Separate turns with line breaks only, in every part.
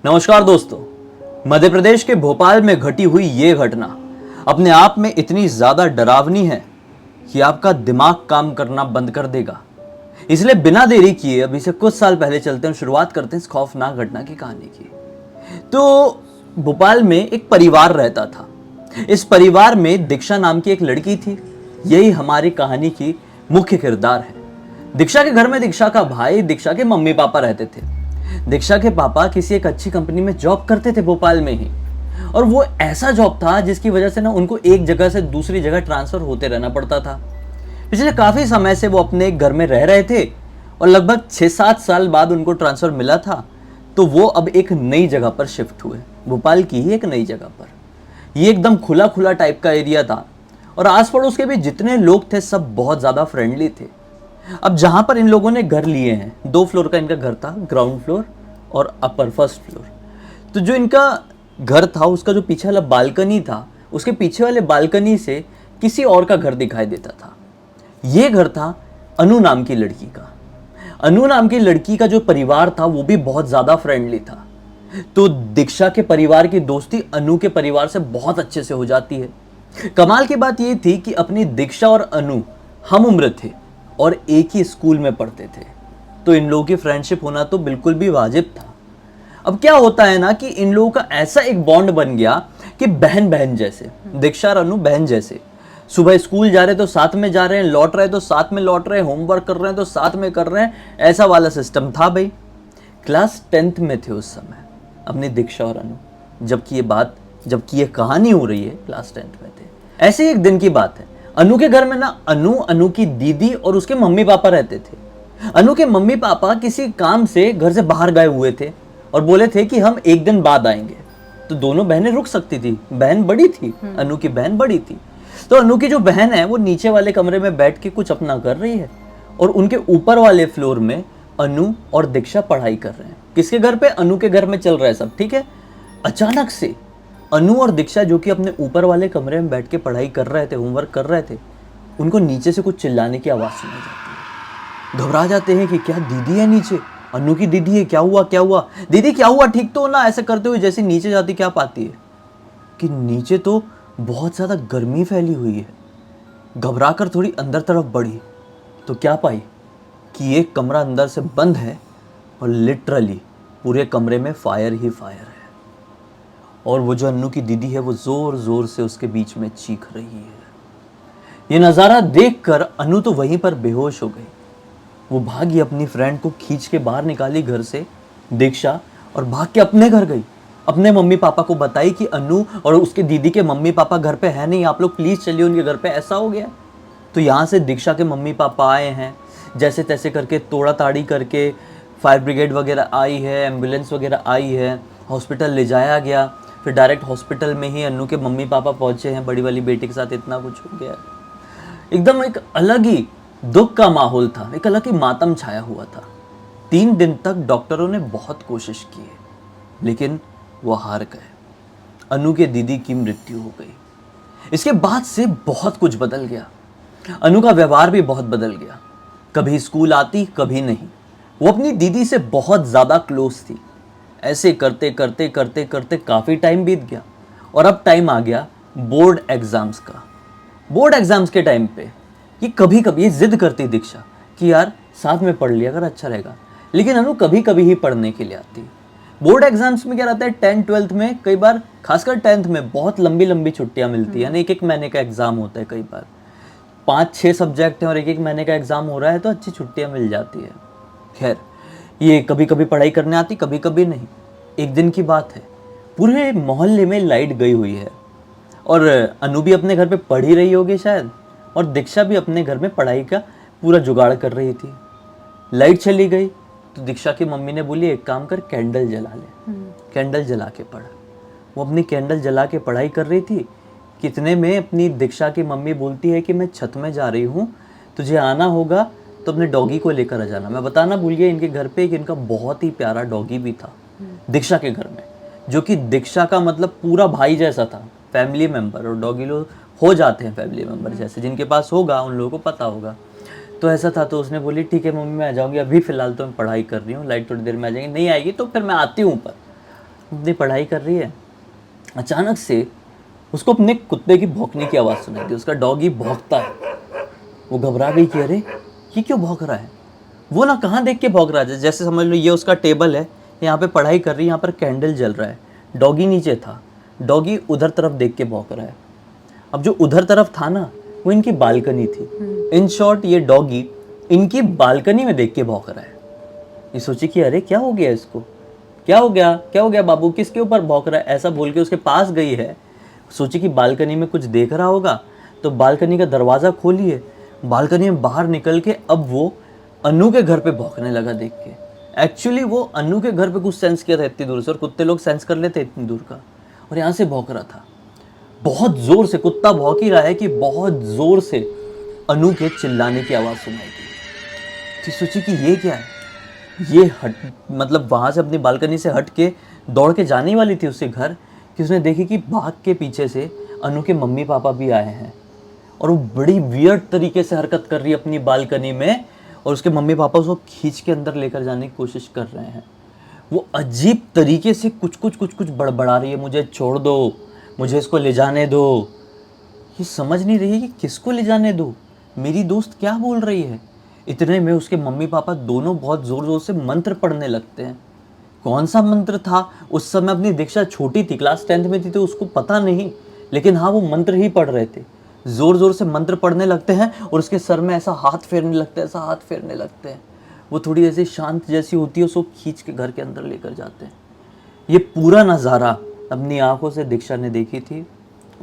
नमस्कार दोस्तों। मध्य प्रदेश के भोपाल में घटी हुई ये घटना अपने आप में इतनी ज्यादा डरावनी है कि आपका दिमाग काम करना बंद कर देगा। इसलिए बिना देरी किए अभी से कुछ साल पहले चलते हैं, शुरुआत करते हैं इस खौफनाक घटना की कहानी की। तो भोपाल में एक परिवार रहता था। इस परिवार में दीक्षा नाम की एक लड़की थी। यही हमारी कहानी की मुख्य किरदार है। दीक्षा के घर में दीक्षा का भाई, दीक्षा के मम्मी पापा रहते थे। दीक्षा के पापा किसी एक अच्छी कंपनी में जॉब करते थे भोपाल में ही, और वो ऐसा जॉब था जिसकी वजह से ना उनको एक जगह से दूसरी जगह ट्रांसफर होते रहना पड़ता था। पिछले काफी समय से वो अपने घर में रह रहे थे और लगभग 6-7 साल बाद उनको ट्रांसफर मिला था। तो वो अब एक नई जगह पर शिफ्ट हुए, भोपाल की ही एक नई जगह पर। ये एकदम खुला खुला टाइप का एरिया था और आस पड़ोस के भी जितने लोग थे सब बहुत ज्यादा फ्रेंडली थे। अब जहां पर इन लोगों ने घर लिए हैं, 2 फ्लोर का इनका घर था, ग्राउंड फ्लोर और अपर फर्स्ट फ्लोर। तो जो इनका घर था उसका जो पीछे वाला बालकनी था, उसके पीछे वाले बालकनी से किसी और का घर दिखाई देता था। ये घर था अनु नाम की लड़की का। अनु नाम की लड़की का जो परिवार था वो भी बहुत ज्यादा फ्रेंडली था। तो दीक्षा के परिवार की दोस्ती अनु के परिवार से बहुत अच्छे से हो जाती है। कमाल की बात यह थी कि अपनी दीक्षा और अनु हम उम्र थे और एक ही स्कूल में पढ़ते थे। तो इन लोगों की फ्रेंडशिप होना तो बिल्कुल भी वाजिब था। अब क्या होता है ना कि इन लोगों का ऐसा एक बॉन्ड बन गया कि बहन बहन जैसे, दीक्षा और अनु बहन जैसे। सुबह स्कूल जा रहे तो साथ में जा रहे हैं, लौट रहे तो साथ में लौट रहे हैं, होमवर्क कर रहे हैं तो साथ में कर रहे हैं, ऐसा वाला सिस्टम था भाई। क्लास 10th में थे उस समय अपनी दीक्षा और अनु, जबकि ये कहानी हो रही है क्लास 10th में थे। ऐसे ही एक दिन की बात है। अनु के घर में ना अनु की दीदी और उसके मम्मी पापा रहते थे। अनु के मम्मी पापा किसी काम से घर से बाहर गए हुए थे और बोले थे कि हम एक दिन बाद आएंगे। तो दोनों बहनें रुक सकती थी, बहन बड़ी थी, अनु की बहन बड़ी थी। तो अनु की जो बहन है वो नीचे वाले कमरे में बैठ के कुछ अपना कर रही है और उनके ऊपर वाले फ्लोर में अनु और दीक्षा पढ़ाई कर रहे हैं। किसके घर पे? अनु के घर में चल रहा है सब, ठीक है। अचानक से अनु और दीक्षा जो कि अपने ऊपर वाले कमरे में बैठ के पढ़ाई कर रहे थे, होमवर्क कर रहे थे, उनको नीचे से कुछ चिल्लाने की आवाज सुनाई जाती है। घबरा जाते हैं कि क्या दीदी है नीचे, अनु की दीदी है, क्या हुआ क्या हुआ, दीदी क्या हुआ, ठीक तो ना। ऐसे करते हुए जैसे नीचे जाती क्या पाती है कि नीचे तो बहुत ज्यादा गर्मी फैली हुई है। घबरा कर थोड़ी अंदर तरफ बढ़ी तो क्या पाई कि एक कमरा अंदर से बंद है और लिटरली पूरे कमरे में फायर ही फायर है। और वो जो अन्नू की दीदी है वो जोर जोर से उसके बीच में चीख रही है। ये नज़ारा देखकर अनु तो वहीं पर बेहोश हो गई। वो भागी, अपनी फ्रेंड को खींच के बाहर निकाली घर से दीक्षा, और भाग के अपने घर गई। अपने मम्मी पापा को बताई कि अनु और उसके दीदी के मम्मी पापा घर पे है नहीं, आप लोग प्लीज चलिए उनके घर पे, ऐसा हो गया। तो यहाँ से दीक्षा के मम्मी पापा आए हैं, जैसे तैसे करके तोड़ा ताड़ी करके फायर ब्रिगेड वगैरह आई है, एम्बुलेंस वगैरह आई है, हॉस्पिटल ले जाया गया। फिर डायरेक्ट हॉस्पिटल में ही अनु के मम्मी पापा पहुंचे हैं, बड़ी वाली बेटी के साथ इतना कुछ हो गया। एकदम एक अलग ही दुख का माहौल था, एक अलग ही मातम छाया हुआ था। 3 दिन तक डॉक्टरों ने बहुत कोशिश की है, लेकिन वो हार गए। अनु के दीदी की मृत्यु हो गई। इसके बाद से बहुत कुछ बदल गया। अनु का व्यवहार भी बहुत बदल गया। कभी स्कूल आती, कभी नहीं। वो अपनी दीदी से बहुत ज्यादा क्लोज थी। ऐसे करते करते करते करते काफी टाइम बीत गया और अब टाइम आ गया बोर्ड एग्जाम्स का। बोर्ड एग्जाम्स के टाइम पे ये कभी कभी ये जिद करती दीक्षा कि यार साथ में पढ़ लिया अगर अच्छा रहेगा, लेकिन अनु कभी कभी ही पढ़ने के लिए आती। बोर्ड एग्जाम्स में क्या रहता है, 10th 12th में कई बार, खासकर 10th में बहुत लंबी लंबी छुट्टियां मिलती है ना, 1-1 महीने का एग्जाम होता है। कई बार 5-6 सब्जेक्ट हैं और 1-1 महीने का एग्जाम हो रहा है तो अच्छी छुट्टियां मिल जाती है। खैर, ये कभी कभी पढ़ाई करने आती, कभी कभी नहीं। एक दिन की बात है, पूरे मोहल्ले में लाइट गई हुई है और अनु भी अपने घर पे पढ़ ही रही होगी शायद, और दीक्षा भी अपने घर में पढ़ाई का पूरा जुगाड़ कर रही थी। लाइट चली गई तो दीक्षा की मम्मी ने बोली एक काम कर, कैंडल जला ले। कैंडल जला के पढ़। वो अपनी कैंडल जला के पढ़ाई कर रही थी। कितने में अपनी दीक्षा की मम्मी बोलती है कि मैं छत में जा रही हूँ, तुझे आना होगा तो अपने डॉगी को लेकर आ जाना। मैं बताना भूल गया, इनके घर पे एक इनका बहुत ही प्यारा डॉगी भी था दीक्षा के घर में, जो कि दीक्षा का मतलब पूरा भाई जैसा था, फैमिली मेंबर। और डॉगी लोग हो जाते हैं फैमिली मेंबर जैसे, जिनके पास होगा उन लोगों को पता होगा। तो ऐसा था। तो उसने बोली ठीक है मम्मी मैं आ जाऊंगी, अभी फिलहाल तो मैं पढ़ाई कर रही हूँ, लाइट थोड़ी देर में आ जाएंगी, नहीं आएगी तो फिर मैं आती हूँ ऊपर। अपनी पढ़ाई कर रही है, अचानक से उसको अपने कुत्ते की भौंकने की आवाज़ सुनाई दी। उसका डॉगी भौंकता है। वो घबरा गई कि अरे ये क्यों भौंक रहा है। वो ना कहाँ देख के भौंक रहा है, जैसे समझ लो ये उसका टेबल है, यहाँ पे पढ़ाई कर रही है, यहाँ पर कैंडल जल रहा है, डॉगी नीचे था, डॉगी उधर तरफ देख के भौंक रहा है। अब जो उधर तरफ था ना वो इनकी बालकनी थी। इन शॉर्ट ये डॉगी इनकी बालकनी में देख के भौंक रहा है। ये सोची कि अरे क्या हो गया इसको, क्या हो गया, क्या हो गया बाबू, किसके ऊपर भौंक रहा है, ऐसा बोल के उसके पास गई है। सोची कि बालकनी में कुछ देख रहा होगा, तो बालकनी का दरवाज़ा खोलिए, बालकनी में बाहर निकल के अब वो अनु के घर पे भौंकने लगा देख के। एक्चुअली वो अनु के घर पे कुछ सेंस किया था इतनी दूर से, और कुत्ते लोग सेंस कर लेते इतनी दूर का, और यहाँ से भौंक रहा था बहुत ज़ोर से। कुत्ता भौंक ही रहा है कि बहुत ज़ोर से अनु के चिल्लाने की आवाज़ सुनाई दी। तो सोची कि ये क्या है, ये हट मतलब वहाँ से अपनी बालकनी से हट के दौड़ के जाने वाली थी उसके घर, कि उसने देखी कि बाग के पीछे से अनु के मम्मी पापा भी आए हैं, और वो बड़ी वियर्ड तरीके से हरकत कर रही है अपनी बालकनी में, और उसके मम्मी पापा उसको खींच के अंदर लेकर जाने की कोशिश कर रहे हैं। वो अजीब तरीके से कुछ बड़बड़ा रही है, मुझे छोड़ दो, मुझे इसको ले जाने दो। ये समझ नहीं रही है कि किसको ले जाने दो, मेरी दोस्त क्या बोल रही है। इतने में उसके मम्मी पापा दोनों बहुत ज़ोर ज़ोर से मंत्र पढ़ने लगते हैं। कौन सा मंत्र था, उस समय अपनी दीक्षा छोटी थी, क्लास 10th में थी, तो उसको पता नहीं, लेकिन हाँ वो मंत्र ही पढ़ रहे थे। ज़ोर ज़ोर से मंत्र पढ़ने लगते हैं, और उसके सर में ऐसा हाथ फेरने लगते हैं, ऐसा हाथ फेरने लगते हैं। वो थोड़ी ऐसी शांत जैसी होती है, उसको खींच के घर के अंदर लेकर जाते हैं। ये पूरा नज़ारा अपनी आंखों से दीक्षा ने देखी थी।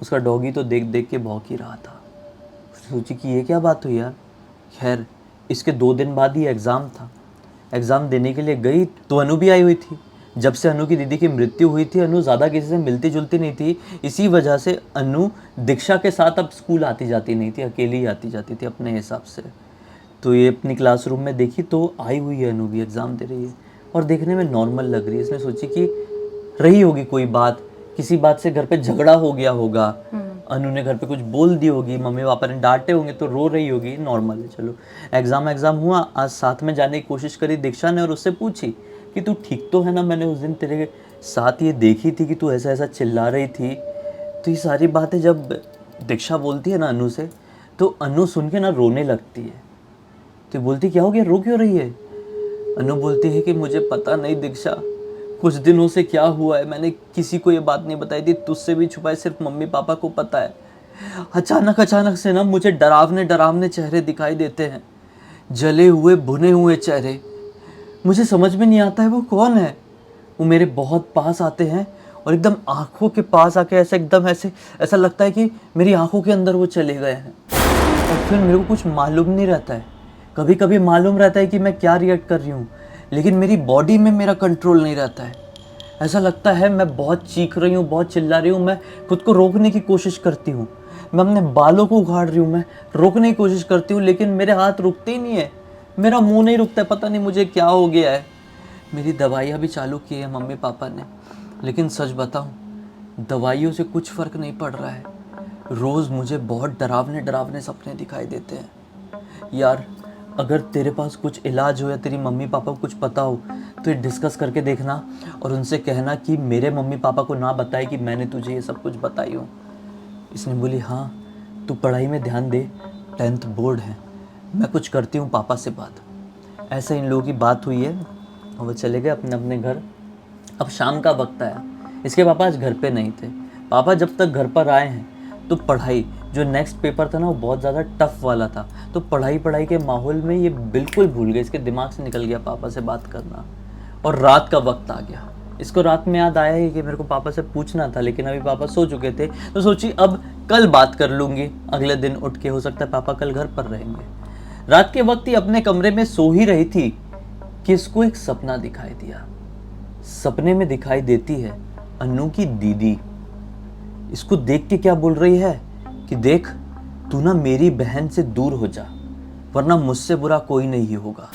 उसका डॉगी तो देख देख के भौंक ही रहा था। सोची कि ये क्या बात हुई यार। खैर इसके 2 दिन बाद ही एग्ज़ाम था। एग्ज़ाम देने के लिए गई तो अनु भी आई हुई थी। जब से अनु की दीदी की मृत्यु हुई थी, अनु ज़्यादा किसी से मिलती जुलती नहीं थी। इसी वजह से अनु दीक्षा के साथ अब स्कूल आती जाती नहीं थी, अकेली ही आती जाती थी अपने हिसाब से। तो ये अपनी क्लासरूम में देखी तो आई हुई है, अनु भी एग्ज़ाम दे रही है, और देखने में नॉर्मल लग रही है। इसने सोची कि रही होगी कोई बात, किसी बात से घर पे झगड़ा हो गया होगा, अनु ने घर पे कुछ बोल दी होगी, मम्मी पापा ने डांटे होंगे तो रो रही होगी, नॉर्मल है। चलो एग्ज़ाम हुआ, आज साथ में जाने की कोशिश करी दीक्षा ने, और उससे पूछी कि तू ठीक तो है ना, मैंने उस दिन तेरे साथ ये देखी थी कि तू ऐसा ऐसा चिल्ला रही थी। तो ये सारी बातें जब दीक्षा बोलती है ना अनु से, तो अनु सुन के ना रोने लगती है। तो बोलती क्या हो गया, रो क्यों रही है। अनु बोलती है कि मुझे पता नहीं दीक्षा, कुछ दिनों से क्या हुआ है, मैंने किसी को ये बात नहीं बताई थी, तुझसे भी छुपाई, सिर्फ मम्मी पापा को पता है। अचानक से ना मुझे डरावने चेहरे दिखाई देते हैं, जले हुए भुने हुए चेहरे। मुझे समझ में नहीं आता है वो कौन है। वो मेरे बहुत पास आते हैं और एकदम आंखों के पास आके ऐसे एकदम ऐसा लगता है कि मेरी आंखों के अंदर वो चले गए हैं, और फिर मेरे को कुछ मालूम नहीं रहता है। कभी कभी मालूम रहता है कि मैं क्या रिएक्ट कर रही हूँ, लेकिन मेरी बॉडी में मेरा कंट्रोल नहीं रहता है। ऐसा लगता है मैं बहुत चीख रही हूँ, बहुत चिल्ला रही हूँ, मैं खुद को रोकने की कोशिश करती हूँ, मैं अपने बालों को उखाड़ रही हूँ, मैं रोकने की कोशिश करती हूँ, लेकिन मेरे हाथ रुकते ही नहीं है, मेरा मुंह नहीं रुकता है, पता नहीं मुझे क्या हो गया है। मेरी दवाइयाँ भी चालू की है मम्मी पापा ने, लेकिन सच बताऊँ दवाइयों से कुछ फ़र्क नहीं पड़ रहा है। रोज़ मुझे बहुत डरावने सपने दिखाई देते हैं। यार अगर तेरे पास कुछ इलाज हो या तेरी मम्मी पापा को कुछ पता हो तो ये डिस्कस करके देखना, और उनसे कहना कि मेरे मम्मी पापा को ना बताए कि मैंने तुझे ये सब कुछ बताई हो। इसने बोली हाँ तू पढ़ाई में ध्यान दे, 10th बोर्ड है, मैं कुछ करती हूँ पापा से बात। ऐसे इन लोगों की बात हुई है और वो चले गए अपने अपने घर। अब शाम का वक्त आया, इसके पापा आज घर पे नहीं थे। पापा जब तक घर पर आए हैं तो पढ़ाई, जो नेक्स्ट पेपर था ना वो बहुत ज़्यादा टफ वाला था, तो पढ़ाई के माहौल में ये बिल्कुल भूल गए, इसके दिमाग से निकल गया पापा से बात करना। और रात का वक्त आ गया, इसको रात में याद आया है कि मेरे को पापा से पूछना था, लेकिन अभी पापा सो चुके थे, तो सोची अब कल बात कर लूँगी, अगले दिन उठ के, हो सकता है पापा कल घर पर रहेंगे। रात के वक्त ही अपने कमरे में सो ही रही थी कि इसको एक सपना दिखाई दिया। सपने में दिखाई देती है अनु की दीदी, इसको देख के क्या बोल रही है कि देख तू ना मेरी बहन से दूर हो जा, वरना मुझसे बुरा कोई नहीं होगा,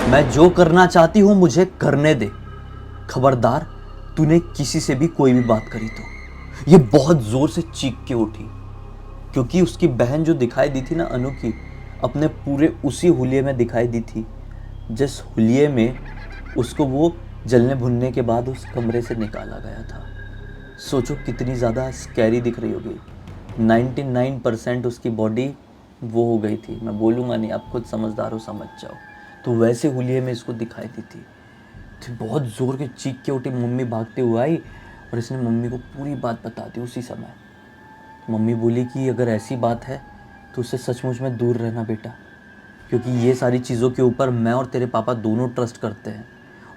मैं जो करना चाहती हूँ मुझे करने दे, खबरदार तूने किसी से भी कोई भी बात करी तो। ये बहुत जोर से चीख के उठी, क्योंकि उसकी बहन जो दिखाई दी थी ना अनु की, अपने पूरे उसी हुलिये में दिखाई दी थी जिस हुलिये में उसको वो जलने भुनने के बाद उस कमरे से निकाला गया था। सोचो कितनी ज़्यादा स्कैरी दिख रही होगी। 99% उसकी बॉडी वो हो गई थी, मैं बोलूँगा नहीं, आप खुद समझदार हो, समझ जाओ। तो वैसे हुलिये में इसको दिखाई दी थी। तो बहुत ज़ोर के चीख के उठी, मम्मी भागते हुए आई और इसने मम्मी को पूरी बात बता दी उसी समय। मम्मी बोली कि अगर ऐसी बात है तो उससे सचमुच में दूर रहना बेटा, क्योंकि ये सारी चीज़ों के ऊपर मैं और तेरे पापा दोनों ट्रस्ट करते हैं।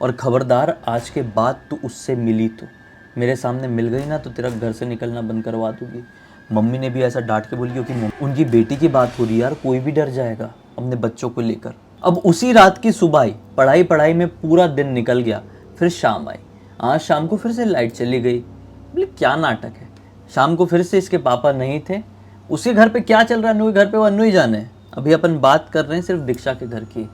और ख़बरदार, आज के बाद तू उससे मिली तो, मेरे सामने मिल गई ना, तो तेरा घर से निकलना बंद करवा दूँगी। मम्मी ने भी ऐसा डांट के बोली, क्योंकि उनकी बेटी की बात हो रही है यार, कोई भी डर जाएगा अपने बच्चों को लेकर। अब उसी रात की सुबह आई, पढ़ाई में पूरा दिन निकल गया। फिर शाम आई, आज शाम को फिर से लाइट चली गई। बोले क्या नाटक है, शाम को फिर से इसके पापा नहीं थे। उसी घर पे क्या चल रहा है, अन्नू के घर पे, वो अन्नू ही जाने। अभी अपन बात कर रहे हैं सिर्फ दीक्षा के घर की।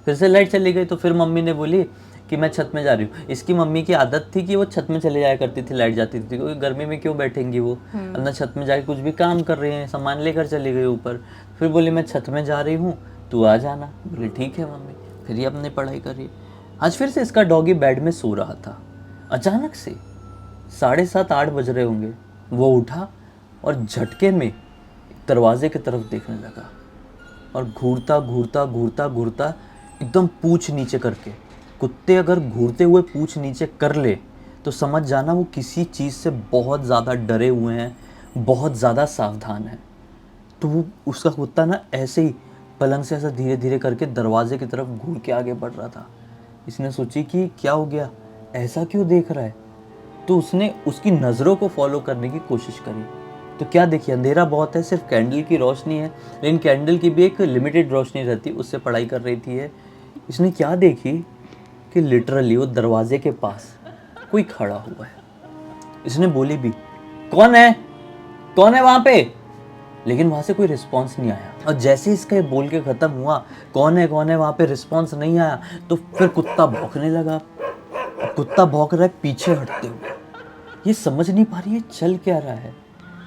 फिर से लाइट चली गई, तो फिर मम्मी ने बोली कि मैं छत में जा रही हूँ। इसकी मम्मी की आदत थी कि वो छत में चले जाया करती थी, लाइट जाती थी, क्योंकि गर्मी में क्यों बैठेंगी वो, अपना छत में जाके कुछ भी काम कर रहे हैं, सामान लेकर चली गई ऊपर। फिर बोली मैं छत में जा रही हूँ, तू आ जाना। बोले ठीक है मम्मी। फिर ये अपनी पढ़ाई कर रही है। आज फिर से इसका डॉगी बेड में सो रहा था। अचानक से 7:30-8 बज रहे होंगे, वो उठा और झटके में दरवाजे की तरफ देखने लगा और घूरता घूरता घूरता घूरता एकदम पूंछ नीचे करके, कुत्ते अगर घूरते हुए पूंछ नीचे कर ले तो समझ जाना वो किसी चीज़ से बहुत ज़्यादा डरे हुए हैं, बहुत ज़्यादा सावधान है। तो वो उसका कुत्ता ना ऐसे ही पलंग से ऐसा धीरे धीरे करके दरवाजे की तरफ घूर के आगे बढ़ रहा था। इसने सोची कि क्या हो गया, ऐसा क्यों देख रहा है। तो उसने उसकी नज़रों को फॉलो करने की कोशिश करी। तो क्या देखिए, अंधेरा बहुत है, सिर्फ कैंडल की रोशनी है, लेकिन कैंडल की भी एक लिमिटेड रोशनी रहती, उससे पढ़ाई कर रही थी ये। इसने क्या देखी कि लिटरली वो दरवाजे के पास कोई खड़ा हुआ है। इसने बोली भी कौन है, कौन है वहाँ पे, लेकिन वहाँ से कोई रिस्पॉन्स नहीं आया। और जैसे इसका ये बोल के ख़त्म हुआ कौन है वहाँ पे, रिस्पॉन्स नहीं आया, तो फिर कुत्ता भौंकने लगा। कुत्ता भौंक रहा है पीछे हटते हुए, ये समझ नहीं पा रही है चल क्या रहा है।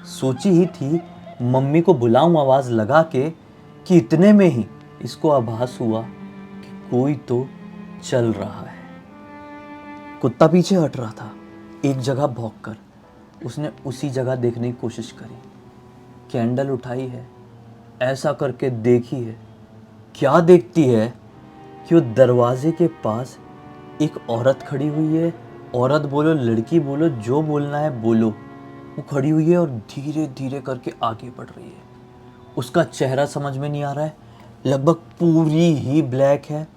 सोची ही थी मम्मी को बुलाऊं आवाज़ लगा के, कि इतने में ही इसको आभास हुआ कि कोई तो चल रहा है। कुत्ता पीछे हट रहा था, एक जगह भौंक कर उसने उसी जगह देखने की कोशिश करी। कैंडल उठाई है, ऐसा करके देखी है, क्या देखती है कि वो दरवाजे के पास एक औरत खड़ी हुई है। औरत बोलो, लड़की बोलो, जो बोलना है बोलो, वो खड़ी हुई है और धीरे धीरे करके आगे बढ़ रही है। उसका चेहरा समझ में नहीं आ रहा है, लगभग पूरी ही ब्लैक है,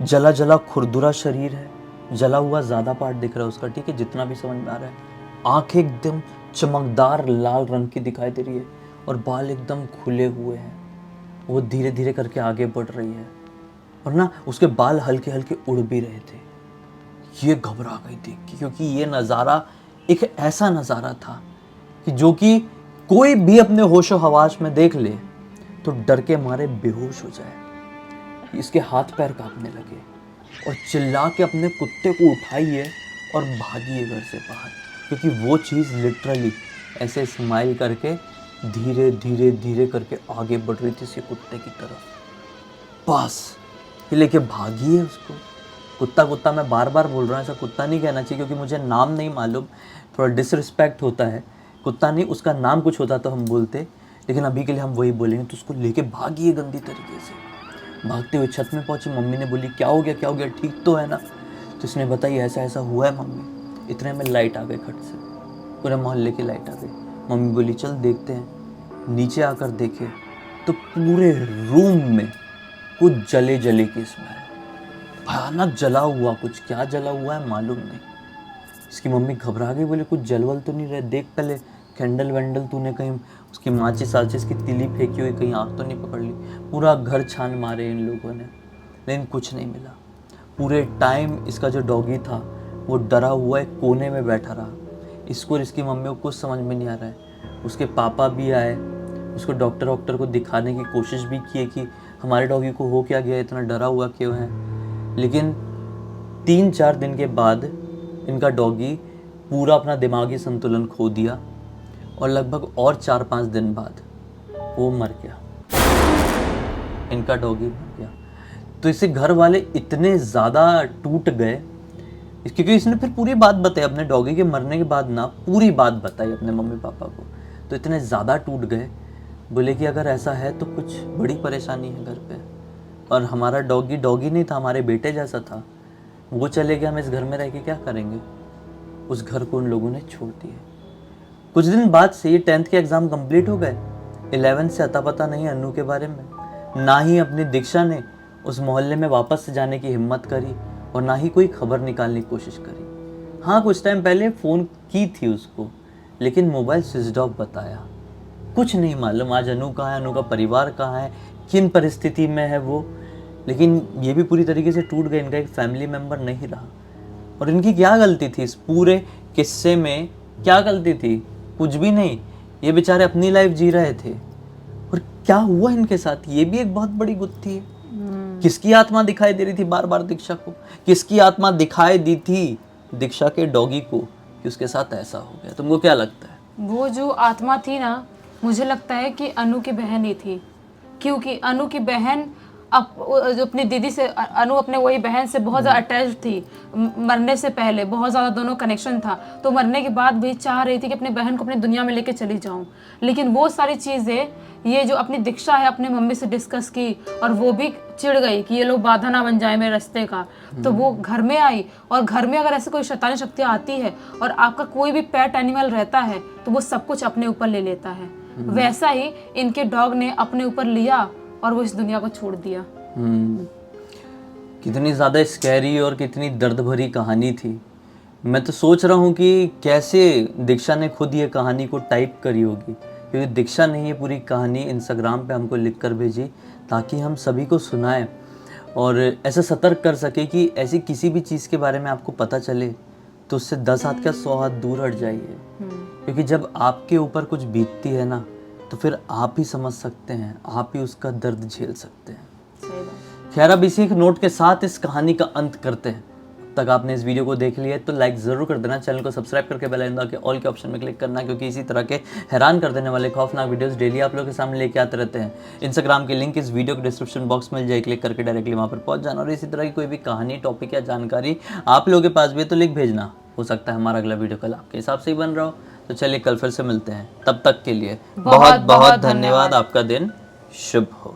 जला जला खुरदुरा शरीर है, जला हुआ ज़्यादा पार्ट दिख रहा है उसका, ठीक है, जितना भी समझ में आ रहा है। आँखें एकदम चमकदार लाल रंग की दिखाई दे रही है और बाल एकदम खुले हुए हैं। वो धीरे धीरे करके आगे बढ़ रही है और ना उसके बाल हल्के हल्के उड़ भी रहे थे। ये घबरा गई देख के, क्योंकि ये नज़ारा एक ऐसा नज़ारा था कि जो कि कोई भी अपने होशो हवास में देख ले तो डर के मारे बेहोश हो जाए। इसके हाथ पैर कांपने लगे और चिल्ला के अपने कुत्ते को उठाइए और भागिए घर से बाहर, क्योंकि वो चीज़ लिटरली ऐसे स्माइल करके धीरे धीरे धीरे करके आगे बढ़ रही थी इसी कुत्ते की तरफ। बस ये लेके भागी है उसको। कुत्ता कुत्ता मैं बार बार बोल रहा हूँ, ऐसा कुत्ता नहीं कहना चाहिए क्योंकि मुझे नाम नहीं मालूम, थोड़ा डिसरिस्पेक्ट होता है। कुत्ता नहीं, उसका नाम कुछ होता तो हम बोलते, लेकिन अभी के लिए हम वही बोलेंगे। तो उसको लेके भागी है गंदी तरीके से। भागते हुए छत में पहुँची, मम्मी ने बोली क्या हो गया, क्या हो गया, ठीक तो है ना। तो इसने बताई ऐसा ऐसा हुआ है मम्मी। इतने में लाइट आ गई, खट से पूरे मोहल्ले की लाइट आ गई। मम्मी बोली चल देखते हैं। नीचे आकर देखे तो पूरे रूम में कुछ जले जले की स्मेल, भयानक जला हुआ, कुछ क्या जला हुआ है मालूम नहीं। इसकी मम्मी घबरा गई, बोले कुछ जलवल तो नहीं रहे, देख पहले कैंडल वैंडल तूने कहीं उसकी माचिस साचिस की तिली फेंकी हुई, कहीं आग तो नहीं पकड़ ली। पूरा घर छान मारे इन लोगों ने, लेकिन कुछ नहीं मिला। पूरे टाइम इसका जो डॉगी था वो डरा हुआ एक कोने में बैठा रहा। इसको और इसकी मम्मी को कुछ समझ में नहीं आ रहा है। उसके पापा भी आए, उसको डॉक्टर को दिखाने की कोशिश भी की कि हमारे डॉगी को हो क्या गया, इतना डरा हुआ क्यों है। लेकिन 3-4 दिन के बाद इनका डॉगी पूरा अपना दिमागी संतुलन खो दिया और लगभग और 4-5 दिन बाद वो मर गया। इनका डॉगी मर गया। तो इससे घर वाले इतने ज़्यादा टूट गए क्योंकि इसने फिर पूरी बात बताई अपने डॉगी के मरने के बाद ना, पूरी बात बताई अपने मम्मी पापा को। तो इतने ज़्यादा टूट गए, बोले कि अगर ऐसा है तो कुछ बड़ी परेशानी है घर पे, और हमारा डॉगी डॉगी नहीं था, हमारे बेटे जैसा था, वो चले गए, हम इस घर में रह के क्या करेंगे। उस घर को उन लोगों ने छोड़ दिया। कुछ दिन बाद से ये 10th के एग्ज़ाम कंप्लीट हो गए। 11th से अता पता नहीं अनु के बारे में, ना ही अपनी दीक्षा ने उस मोहल्ले में वापस से जाने की हिम्मत करी और ना ही कोई खबर निकालने की कोशिश करी। हाँ, कुछ टाइम पहले फ़ोन की थी उसको, लेकिन मोबाइल स्विच ऑफ बताया। कुछ नहीं मालूम आज अनु कहाँ है, अनु का परिवार कहाँ है, किन परिस्थिति में है वो। लेकिन ये भी पूरी तरीके से टूट गए, इनका एक फैमिली मेम्बर नहीं रहा। और इनकी क्या गलती थी इस पूरे किस्से में, क्या गलती थी? कुछ भी नहीं। ये बेचारे अपनी लाइफ जी रहे थे और क्या हुआ इनके साथ, ये भी एक बहुत बड़ी गुत्थी है। किसकी आत्मा दिखाई दे रही थी बार बार दीक्षा को? किसकी आत्मा दिखाई दी थी दीक्षा के डॉगी को कि उसके साथ ऐसा हो गया? तुमको क्या लगता है?
वो जो आत्मा थी ना, मुझे लगता है कि अनु की बहन ही थी, क्योंकि अनु की बहन जो अपनी दीदी से, अनु अपने वही बहन से बहुत ज़्यादा अटैच थी। मरने से पहले बहुत ज़्यादा दोनों कनेक्शन था, तो मरने के बाद भी चाह रही थी कि अपनी बहन को अपनी दुनिया में लेके चली जाऊं। लेकिन वो सारी चीज़ें ये जो अपनी दीक्षा है अपने मम्मी से डिस्कस की, और वो भी चिढ़ गई कि ये लोग बाधा ना बन जाए मेरे रास्ते का। तो वो घर में आई, और घर में अगर ऐसे कोई शैतानी शक्तियाँ आती है और आपका कोई भी पेट एनिमल रहता है तो वो सब कुछ अपने ऊपर ले लेता है। वैसा ही इनके डॉग ने अपने ऊपर लिया और वो इस दुनिया को छोड़ दिया।
कितनी ज़्यादा स्कैरी और कितनी दर्द भरी कहानी थी। मैं तो सोच रहा हूँ कि कैसे दीक्षा ने खुद ये कहानी को टाइप करी होगी, क्योंकि दीक्षा ने ये पूरी कहानी इंस्टाग्राम पे हमको लिख कर भेजी ताकि हम सभी को सुनाएं और ऐसे सतर्क कर सके कि ऐसी किसी भी चीज़ के बारे में आपको पता चले तो उससे 10 हाथ क्या 100 हाथ दूर हट जाइए। क्योंकि जब आपके ऊपर कुछ बीतती है ना, तो फिर आप ही समझ सकते हैं, आप ही उसका दर्द झेल सकते हैं। खैर, अब इसी नोट के साथ इस कहानी का अंत करते हैं। तक आपने इस वीडियो को देख लिया है तो लाइक ज़रूर कर देना, चैनल को सब्सक्राइब करके बेल आइकन दबा के ऑल के ऑप्शन में क्लिक करना, क्योंकि इसी तरह के हैरान कर देने वाले खौफनाक वीडियोस डेली आप लोगों के सामने लेके आते रहते हैं। इंस्टाग्राम की लिंक इस वीडियो के डिस्क्रिप्शन बॉक्स में मिल जाए, क्लिक करके डायरेक्टली वहाँ पर पहुँच जाना। और इसी तरह की कोई भी कहानी, टॉपिक या जानकारी आप लोगों के पास भी है तो लिख भेजना। हो सकता है हमारा अगला वीडियो कल आपके हिसाब से ही बन रहा हो। तो चलिए कल फिर से मिलते हैं, तब तक के लिए बहुत बहुत धन्यवाद। आपका दिन शुभ हो।